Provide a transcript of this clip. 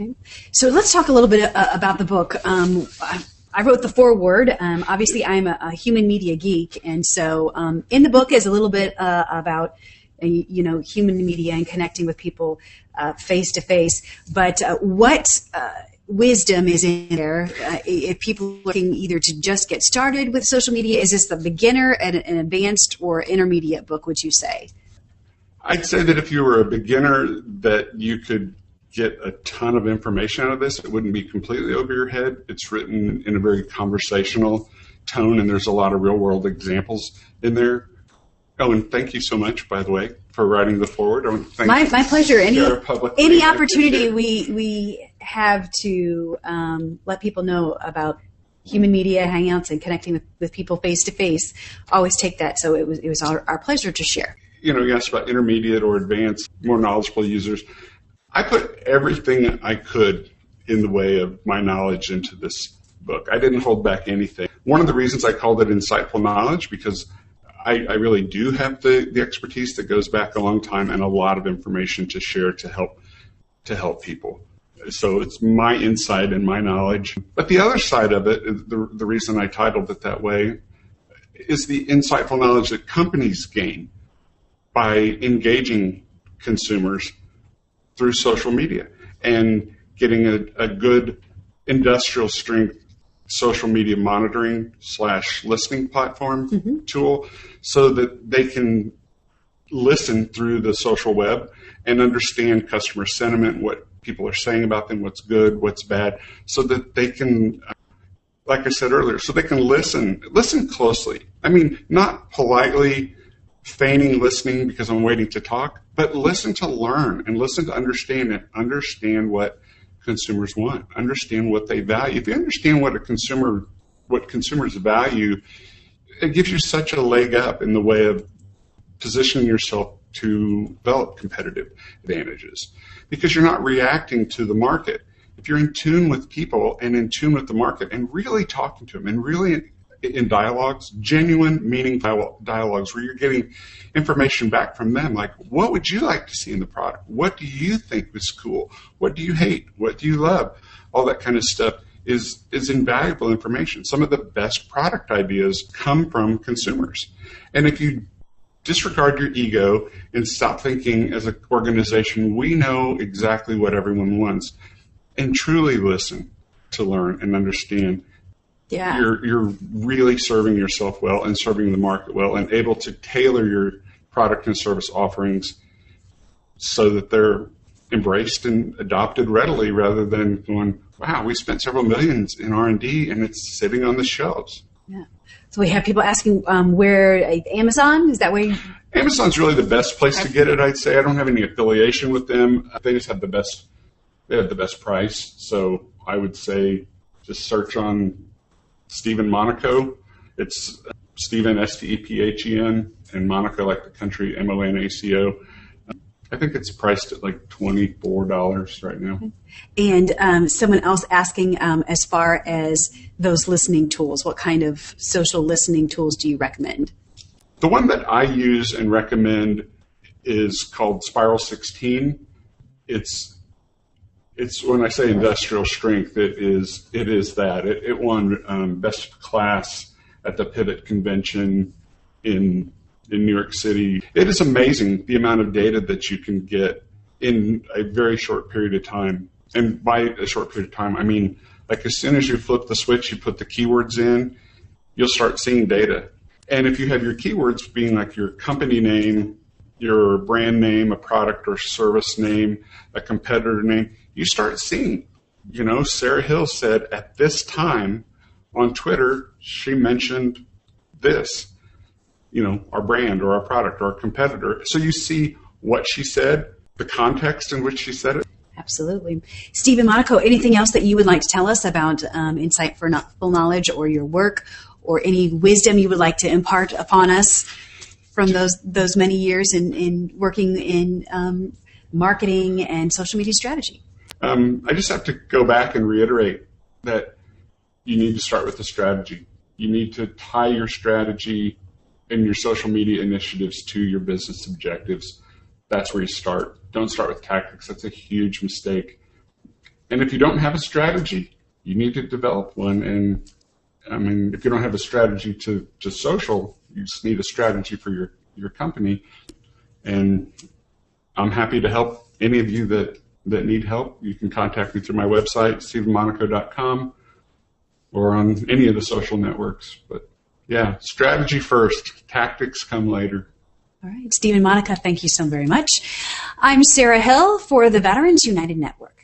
Okay. So let's talk a little bit about the book. I wrote the foreword. Obviously, I'm a human media geek, and so in the book is a little bit about human media and connecting with people face to face. But what wisdom is in there if people are looking either to just get started with social media? Is this the beginner, an advanced, or intermediate book, would you say? I'd say that if you were a beginner, that you could get a ton of information out of this. It wouldn't be completely over your head. It's written in a very conversational tone, and there's a lot of real-world examples in there. Oh, and thank you so much, by the way, for writing the foreword. My pleasure. Any opportunity we have to let people know about human media hangouts and connecting with people face to face, always take that. So it was our pleasure to share. You asked about intermediate or advanced, more knowledgeable users. I put everything I could in the way of my knowledge into this book. I didn't hold back anything. One of the reasons I called it Insightful Knowledge, because I really do have the expertise that goes back a long time and a lot of information to share to help people. So it's my insight and my knowledge. But the other side of it, the reason I titled it that way, is the insightful knowledge that companies gain by engaging consumers through social media and getting a good industrial strength social media monitoring / listening platform tool so that they can listen through the social web and understand customer sentiment, what people are saying about them, what's good, what's bad, so that they can, like I said earlier, so they can listen closely. I mean, not politely feigning listening because I'm waiting to talk, but listen to learn and listen to understand and understand what consumers want, understand what they value. If you understand what consumers value, it gives you such a leg up in the way of positioning yourself to develop competitive advantages because you're not reacting to the market. If you're in tune with people and in tune with the market and really talking to them and really in dialogues, genuine, meaningful dialogues where you're getting information back from them, like what would you like to see in the product? What do you think is cool? What do you hate? What do you love? All that kind of stuff is invaluable information. Some of the best product ideas come from consumers. And if you disregard your ego and stop thinking as an organization, we know exactly what everyone wants, and truly listen to learn and understand, you're really serving yourself well and serving the market well and able to tailor your product and service offerings so that they're embraced and adopted readily rather than going, wow, we spent several millions in R&D and it's sitting on the shelves. Yeah. So we have people asking where, Amazon, is that where you... Amazon's really the best place to get it, I'd say. I don't have any affiliation with them. They just have the best price. So I would say just search on Stephen Monaco. It's Stephen, S-T-E-P-H-E-N, and Monaco, like the country, M-O-N-A-C-O. I think it's priced at like $24 right now. And someone else asking as far as those listening tools, what kind of social listening tools do you recommend? The one that I use and recommend is called Spiral 16. It's when I say industrial strength, it is that. It won best class at the Pivot Convention in New York City. It is amazing the amount of data that you can get in a very short period of time. And by a short period of time, I mean, like as soon as you flip the switch, you put the keywords in, you'll start seeing data. And if you have your keywords being like your company name, your brand name, a product or service name, a competitor name, you start seeing, Sarah Hill said at this time on Twitter, she mentioned this, our brand or our product or our competitor. So you see what she said, the context in which she said it. Absolutely. Stephen Monaco, anything else that you would like to tell us about Insightful Knowledge or your work or any wisdom you would like to impart upon us from those many years in working in marketing and social media strategy? I just have to go back and reiterate that you need to start with the strategy. You need to tie your strategy and your social media initiatives to your business objectives. That's where you start. Don't start with tactics. That's a huge mistake. And if you don't have a strategy, you need to develop one. And I mean, if you don't have a strategy to social, you just need a strategy for your company. And I'm happy to help any of you that need help. You can contact me through my website, stephenmonaco.com, or on any of the social networks. But yeah, strategy first, tactics come later. All right, Stephen Monaco, thank you so very much. I'm Sarah Hill for the Veterans United Network.